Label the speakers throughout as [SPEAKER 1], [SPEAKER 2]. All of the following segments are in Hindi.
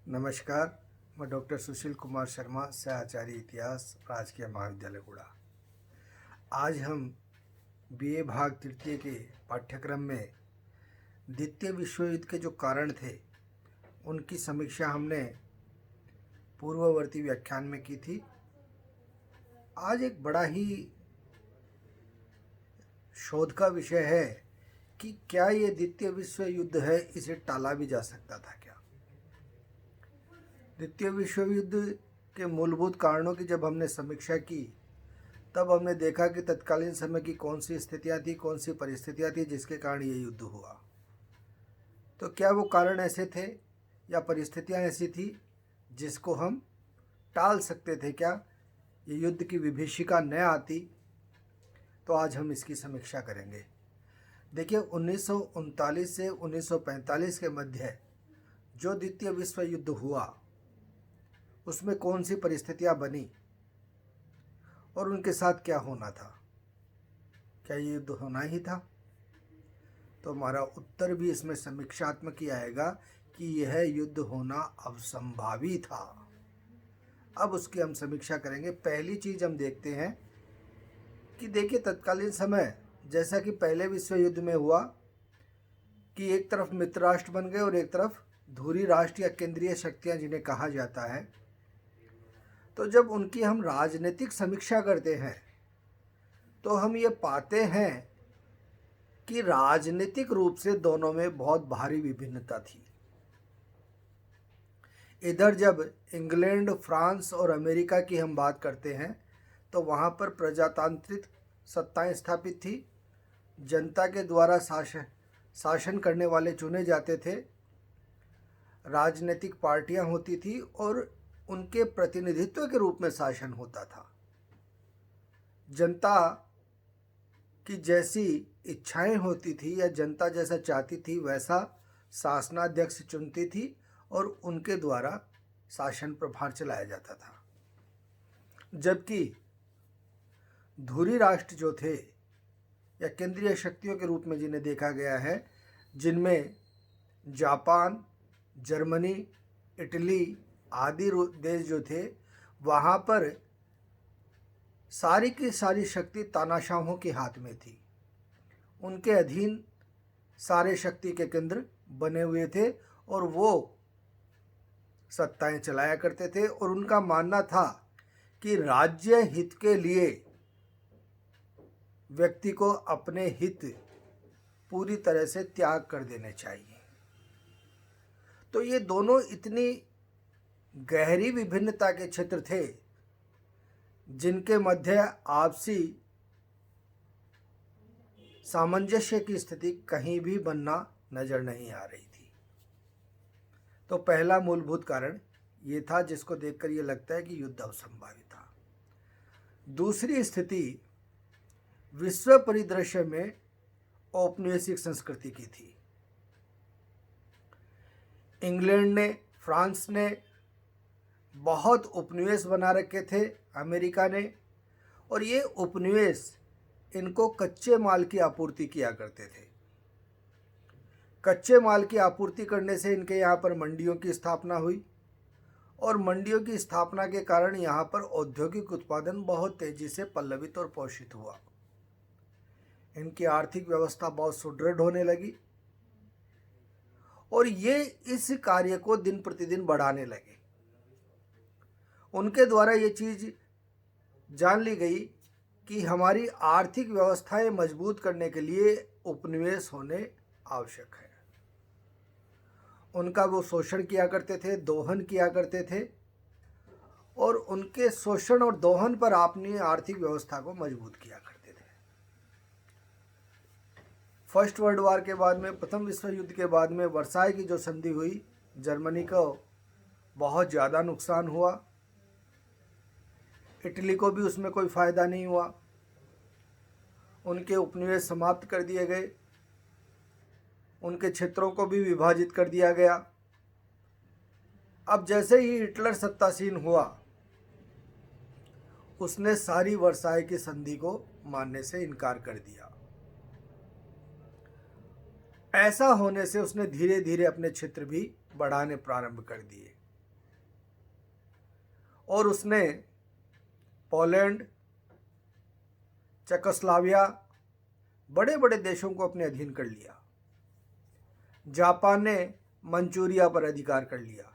[SPEAKER 1] नमस्कार। मैं डॉक्टर सुशील कुमार शर्मा, सहआचार्य इतिहास, राजकीय महाविद्यालय गुड़ा। आज हम बीए भाग तृतीय के पाठ्यक्रम में द्वितीय विश्व युद्ध के जो कारण थे उनकी समीक्षा हमने पूर्ववर्ती व्याख्यान में की थी। आज एक बड़ा ही शोध का विषय है कि क्या ये द्वितीय विश्व युद्ध है, इसे टाला भी जा सकता था क्या। द्वितीय विश्व युद्ध के मूलभूत कारणों की जब हमने समीक्षा की तब हमने देखा कि तत्कालीन समय की कौन सी स्थितियाँ थी, कौन सी परिस्थितियाँ थी जिसके कारण ये युद्ध हुआ। तो क्या वो कारण ऐसे थे या परिस्थितियाँ ऐसी थी जिसको हम टाल सकते थे क्या, ये युद्ध की विभीषिका न आती। तो आज हम इसकी समीक्षा करेंगे। देखिए, 1939 से 1945 के मध्य जो द्वितीय विश्व युद्ध हुआ उसमें कौन सी परिस्थितियां बनी और उनके साथ क्या होना था। क्या ये युद्ध होना ही था? तो हमारा उत्तर भी इसमें समीक्षात्मक ही आएगा कि यह युद्ध होना असंभावी था। अब उसकी हम समीक्षा करेंगे। पहली चीज हम देखते हैं कि देखिए, तत्कालीन समय जैसा कि पहले विश्व युद्ध में हुआ कि एक तरफ मित्र राष्ट्र बन गए और एक तरफ धुरी राष्ट्र या केंद्रीय शक्तियां जिन्हें कहा जाता है। तो जब उनकी हम राजनीतिक समीक्षा करते हैं तो हम ये पाते हैं कि राजनीतिक रूप से दोनों में बहुत भारी विभिन्नता थी। इधर जब इंग्लैंड, फ्रांस और अमेरिका की हम बात करते हैं तो वहाँ पर प्रजातांत्रिक सत्ताएं स्थापित थी। जनता के द्वारा शासन करने वाले चुने जाते थे। राजनीतिक पार्टियां होती थी और उनके प्रतिनिधित्व के रूप में शासन होता था। जनता की जैसी इच्छाएं होती थी या जनता जैसा चाहती थी वैसा शासनाध्यक्ष चुनती थी और उनके द्वारा शासन प्रभार चलाया जाता था। जबकि धुरी राष्ट्र जो थे या केंद्रीय शक्तियों के रूप में जिन्हें देखा गया है, जिनमें जापान, जर्मनी, इटली आदि देश जो थे, वहाँ पर सारी की सारी शक्ति तानाशाहों के हाथ में थी। उनके अधीन सारे शक्ति के केंद्र बने हुए थे और वो सत्ताएं चलाया करते थे और उनका मानना था कि राज्य हित के लिए व्यक्ति को अपने हित पूरी तरह से त्याग कर देने चाहिए। तो ये दोनों इतनी गहरी विभिन्नता के क्षेत्र थे जिनके मध्य आपसी सामंजस्य की स्थिति कहीं भी बनना नजर नहीं आ रही थी। तो पहला मूलभूत कारण ये था जिसको देखकर ये लगता है कि युद्ध असंभावी था। दूसरी स्थिति विश्व परिदृश्य में औपनिवेशिक संस्कृति की थी। इंग्लैंड ने, फ्रांस ने बहुत उपनिवेश बना रखे थे, अमेरिका ने, और ये उपनिवेश इनको कच्चे माल की आपूर्ति किया करते थे। कच्चे माल की आपूर्ति करने से इनके यहाँ पर मंडियों की स्थापना हुई और मंडियों की स्थापना के कारण यहाँ पर औद्योगिक उत्पादन बहुत तेजी से पल्लवित और पोषित हुआ। इनकी आर्थिक व्यवस्था बहुत सुदृढ़ होने लगी और ये इस कार्य को दिन प्रतिदिन बढ़ाने लगे। उनके द्वारा ये चीज जान ली गई कि हमारी आर्थिक व्यवस्थाएं मजबूत करने के लिए उपनिवेश होने आवश्यक है। उनका वो शोषण किया करते थे, दोहन किया करते थे और उनके शोषण और दोहन पर अपनी आर्थिक व्यवस्था को मजबूत किया करते थे। फर्स्ट वर्ल्ड वॉर के बाद में, प्रथम विश्व युद्ध के बाद में वर्साई की जो संधि हुई, जर्मनी को बहुत ज़्यादा नुकसान हुआ। इटली को भी उसमें कोई फ़ायदा नहीं हुआ। उनके उपनिवेश समाप्त कर दिए गए, उनके क्षेत्रों को भी विभाजित कर दिया गया। अब जैसे ही हिटलर सत्तासीन हुआ, उसने सारी वर्साई की संधि को मानने से इनकार कर दिया। ऐसा होने से उसने धीरे धीरे अपने क्षेत्र भी बढ़ाने प्रारंभ कर दिए। और उसने पोलैंड, चेकोस्लोवाकिया, बड़े बड़े देशों को अपने अधीन कर लिया। जापान ने मंचूरिया पर अधिकार कर लिया।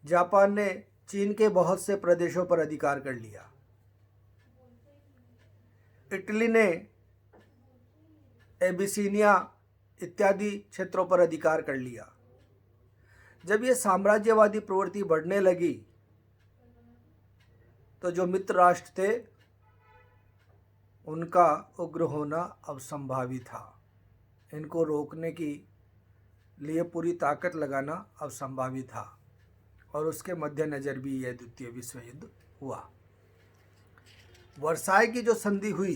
[SPEAKER 1] जापान ने चीन के बहुत से प्रदेशों पर अधिकार कर लिया। इटली ने एबिसिनिया इत्यादि क्षेत्रों पर अधिकार कर लिया। जब ये साम्राज्यवादी प्रवृत्ति बढ़ने लगी तो जो मित्र राष्ट्र थे उनका उग्र होना अब संभावी था। इनको रोकने की लिए पूरी ताकत लगाना अब संभावी था और उसके मद्देनज़र भी यह द्वितीय विश्व युद्ध हुआ। वर्साई की जो संधि हुई,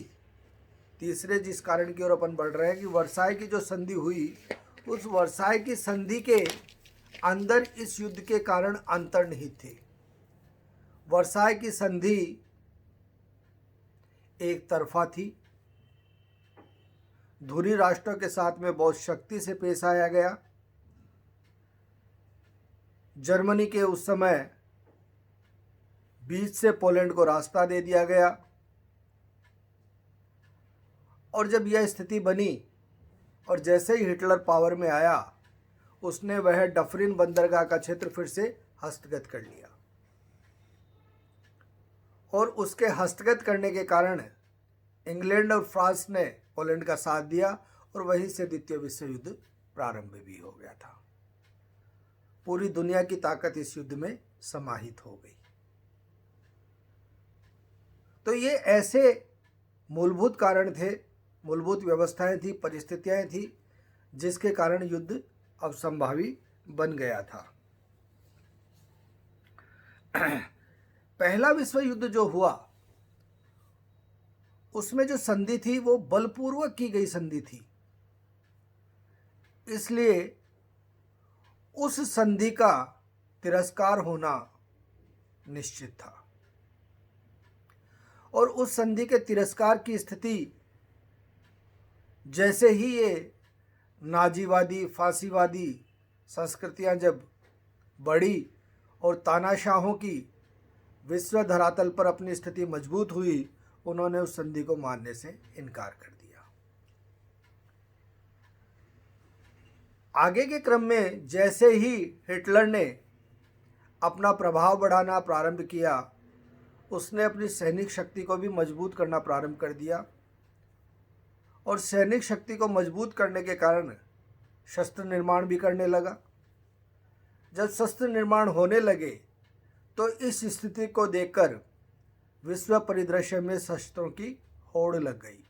[SPEAKER 1] तीसरे जिस कारण की ओर अपन बढ़ रहे हैं कि वर्साई की जो संधि हुई, उस वर्साई की संधि के अंदर इस युद्ध के कारण अंतर्निहित थे। वर्साई की संधि एक तरफा थी। धुरी राष्ट्रों के साथ में बहुत शक्ति से पेश आया गया। जर्मनी के उस समय बीच से पोलैंड को रास्ता दे दिया गया और जब यह स्थिति बनी और जैसे ही हिटलर पावर में आया, उसने वह डफरिन बंदरगाह का क्षेत्र फिर से हस्तगत कर लिया और उसके हस्तगत करने के कारण इंग्लैंड और फ्रांस ने पोलैंड का साथ दिया और वहीं से द्वितीय विश्व युद्ध प्रारंभ भी हो गया था। पूरी दुनिया की ताकत इस युद्ध में समाहित हो गई। तो ये ऐसे मूलभूत कारण थे, मूलभूत व्यवस्थाएं थी, परिस्थितियां थी, जिसके कारण युद्ध अब संभावी बन गया था। पहला विश्व युद्ध जो हुआ उसमें जो संधि थी वो बलपूर्वक की गई संधि थी, इसलिए उस संधि का तिरस्कार होना निश्चित था और उस संधि के तिरस्कार की स्थिति जैसे ही ये नाजीवादी, फांसीवादी संस्कृतियां जब बढ़ी और तानाशाहों की विश्व धरातल पर अपनी स्थिति मजबूत हुई, उन्होंने उस संधि को मानने से इनकार कर दिया। आगे के क्रम में जैसे ही हिटलर ने अपना प्रभाव बढ़ाना प्रारंभ किया, उसने अपनी सैनिक शक्ति को भी मजबूत करना प्रारंभ कर दिया और सैनिक शक्ति को मजबूत करने के कारण शस्त्र निर्माण भी करने लगा। जब शस्त्र निर्माण होने लगे तो इस स्थिति को देखकर विश्व परिदृश्य में शस्त्रों की होड़ लग गई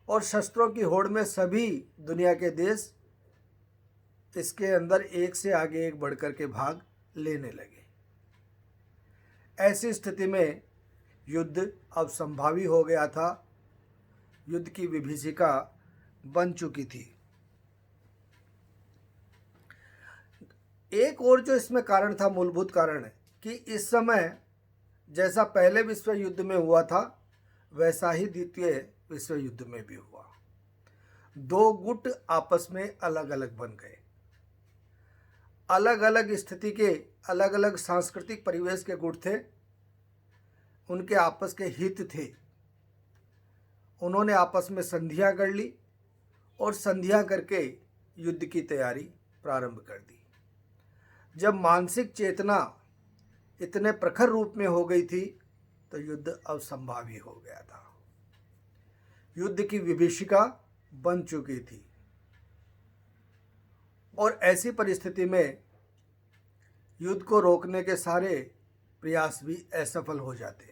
[SPEAKER 1] और शस्त्रों की होड़ में सभी दुनिया के देश इसके अंदर एक से आगे एक बढ़कर के भाग लेने लगे। ऐसी स्थिति में युद्ध अब संभावी हो गया था। युद्ध की विभीषिका बन चुकी थी। एक और जो इसमें कारण था, मूलभूत कारण, कि इस समय जैसा पहले विश्व युद्ध में हुआ था वैसा ही द्वितीय विश्व युद्ध में भी हुआ। दो गुट आपस में अलग अलग बन गए। अलग अलग स्थिति के, अलग अलग सांस्कृतिक परिवेश के गुट थे, उनके आपस के हित थे। उन्होंने आपस में संधियां कर ली और संधियां करके युद्ध की तैयारी प्रारंभ कर दी। जब मानसिक चेतना इतने प्रखर रूप में हो गई थी तो युद्ध अब संभावी हो गया था। युद्ध की विभीषिका बन चुकी थी और ऐसी परिस्थिति में युद्ध को रोकने के सारे प्रयास भी असफल हो जाते,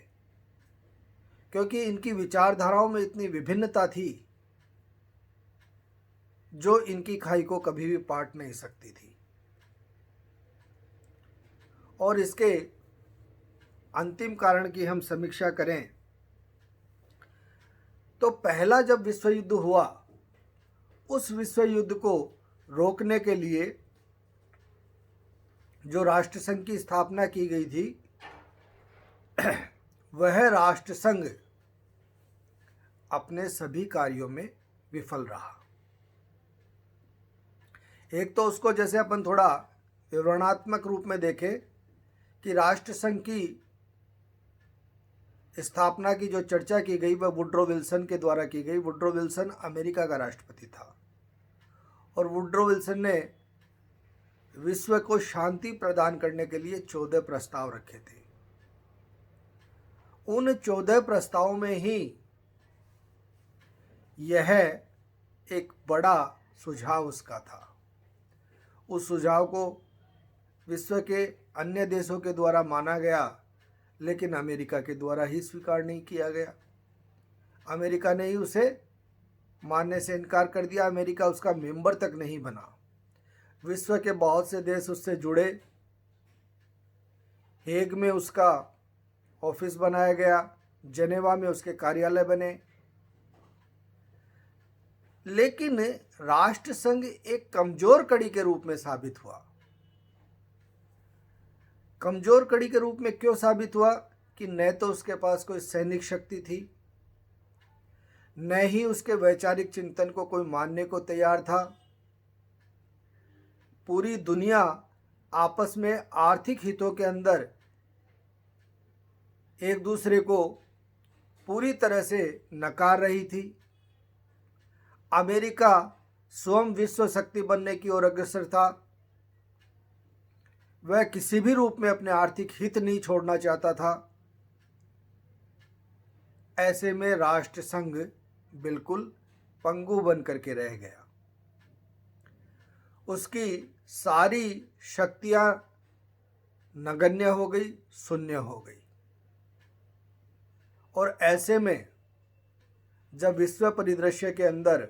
[SPEAKER 1] क्योंकि इनकी विचारधाराओं में इतनी विभिन्नता थी जो इनकी खाई को कभी भी पाट नहीं सकती थी। और इसके अंतिम कारण की हम समीक्षा करें तो पहला जब विश्व युद्ध हुआ, उस विश्व युद्ध को रोकने के लिए जो राष्ट्रसंघ की स्थापना की गई थी, वह राष्ट्रसंघ अपने सभी कार्यों में विफल रहा। एक तो उसको जैसे अपन थोड़ा विवरणात्मक रूप में देखें कि राष्ट्रसंघ की स्थापना की जो चर्चा की गई वह वुड्रो विल्सन के द्वारा की गई। वुड्रो विल्सन अमेरिका का राष्ट्रपति था और वुड्रो विल्सन ने विश्व को शांति प्रदान करने के लिए 14 प्रस्ताव रखे थे। उन 14 प्रस्तावों में ही यह एक बड़ा सुझाव उसका था। उस सुझाव को विश्व के अन्य देशों के द्वारा माना गया, लेकिन अमेरिका के द्वारा ही स्वीकार नहीं किया गया। अमेरिका ने ही उसे मानने से इनकार कर दिया। अमेरिका उसका मेंबर तक नहीं बना। विश्व के बहुत से देश उससे जुड़े। हेग में उसका ऑफिस बनाया गया, जेनेवा में उसके कार्यालय बने, लेकिन राष्ट्रसंघ एक कमजोर कड़ी के रूप में साबित हुआ। कमजोर कड़ी के रूप में क्यों साबित हुआ? कि न तो उसके पास कोई सैनिक शक्ति थी, न ही उसके वैचारिक चिंतन को कोई मानने को तैयार था। पूरी दुनिया आपस में आर्थिक हितों के अंदर एक दूसरे को पूरी तरह से नकार रही थी। अमेरिका स्वयं विश्व शक्ति बनने की ओर अग्रसर था। वह किसी भी रूप में अपने आर्थिक हित नहीं छोड़ना चाहता था। ऐसे में राष्ट्रसंघ बिल्कुल पंगु बन करके रह गया। उसकी सारी शक्तियां नगण्य हो गई, शून्य हो गई। और ऐसे में जब विश्व परिदृश्य के अंदर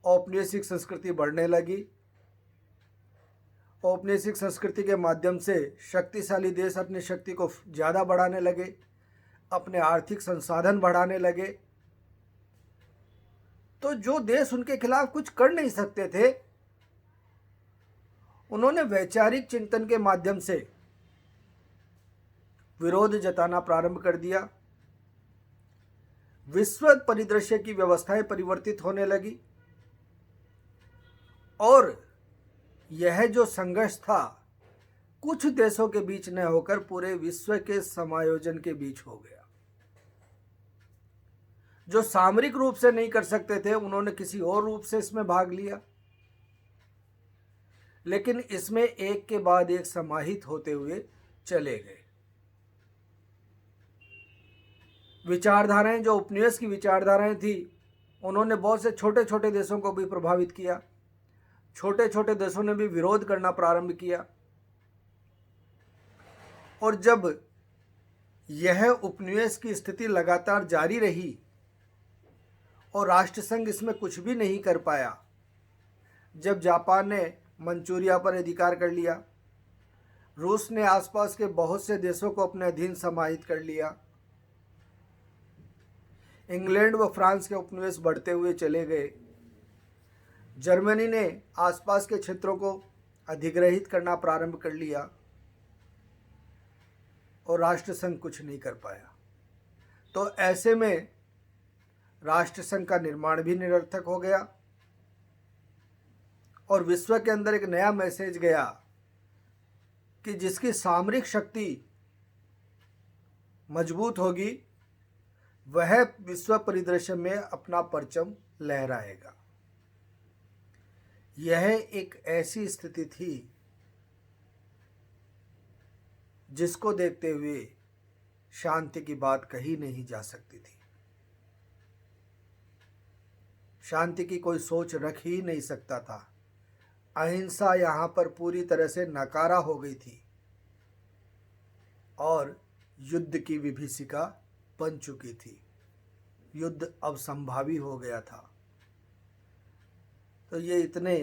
[SPEAKER 1] औपनिवेशिक संस्कृति बढ़ने लगी, औपनिवेशिक संस्कृति के माध्यम से शक्तिशाली देश अपनी शक्ति को ज़्यादा बढ़ाने लगे, अपने आर्थिक संसाधन बढ़ाने लगे, तो जो देश उनके खिलाफ कुछ कर नहीं सकते थे, उन्होंने वैचारिक चिंतन के माध्यम से विरोध जताना प्रारंभ कर दिया। विश्व परिदृश्य की व्यवस्थाएं परिवर्तित होने लगी और यह जो संघर्ष था कुछ देशों के बीच न होकर पूरे विश्व के समायोजन के बीच हो गया। जो सामरिक रूप से नहीं कर सकते थे, उन्होंने किसी और रूप से इसमें भाग लिया, लेकिन इसमें एक के बाद एक समाहित होते हुए चले गए। विचारधाराएं जो उपनिवेश की विचारधाराएं थी, उन्होंने बहुत से छोटे छोटे देशों को भी प्रभावित किया। छोटे छोटे देशों ने भी विरोध करना प्रारंभ किया। और जब यह उपनिवेश की स्थिति लगातार जारी रही और राष्ट्रसंघ इसमें कुछ भी नहीं कर पाया, जब जापान ने मंचूरिया पर अधिकार कर लिया, रूस ने आसपास के बहुत से देशों को अपने अधीन समाहित कर लिया, इंग्लैंड व फ्रांस के उपनिवेश बढ़ते हुए चले गए, जर्मनी ने आसपास के क्षेत्रों को अधिग्रहित करना प्रारंभ कर लिया और राष्ट्रसंघ कुछ नहीं कर पाया, तो ऐसे में राष्ट्रसंघ का निर्माण भी निरर्थक हो गया और विश्व के अंदर एक नया मैसेज गया कि जिसकी सामरिक शक्ति मजबूत होगी वह विश्व परिदृश्य में अपना परचम लहराएगा। यह एक ऐसी स्थिति थी जिसको देखते हुए शांति की बात कही नहीं जा सकती थी। शांति की कोई सोच रख ही नहीं सकता था। अहिंसा यहाँ पर पूरी तरह से नकारा हो गई थी और युद्ध की विभीषिका बन चुकी थी। युद्ध अब संभावी हो गया था। तो ये इतने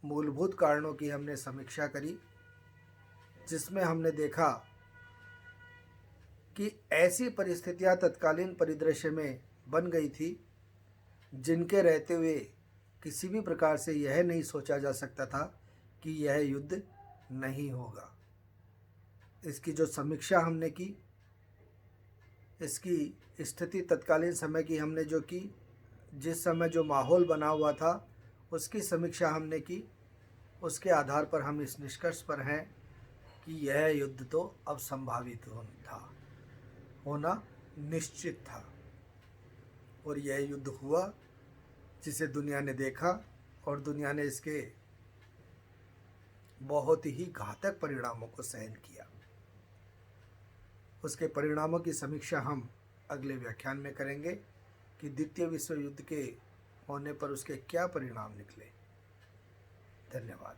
[SPEAKER 1] मूलभूत कारणों की हमने समीक्षा करी, जिसमें हमने देखा कि ऐसी परिस्थितियां तत्कालीन परिदृश्य में बन गई थी जिनके रहते हुए किसी भी प्रकार से यह नहीं सोचा जा सकता था कि यह युद्ध नहीं होगा। इसकी जो समीक्षा हमने की, इसकी स्थिति तत्कालीन समय की हमने जो की, जिस समय जो माहौल बना हुआ था उसकी समीक्षा हमने की, उसके आधार पर हम इस निष्कर्ष पर हैं कि यह युद्ध तो अब संभावित होना निश्चित था, और यह युद्ध हुआ जिसे दुनिया ने देखा और दुनिया ने इसके बहुत ही घातक परिणामों को सहन किया। उसके परिणामों की समीक्षा हम अगले व्याख्यान में करेंगे कि द्वितीय विश्व युद्ध के होने पर उसके क्या परिणाम निकले। धन्यवाद।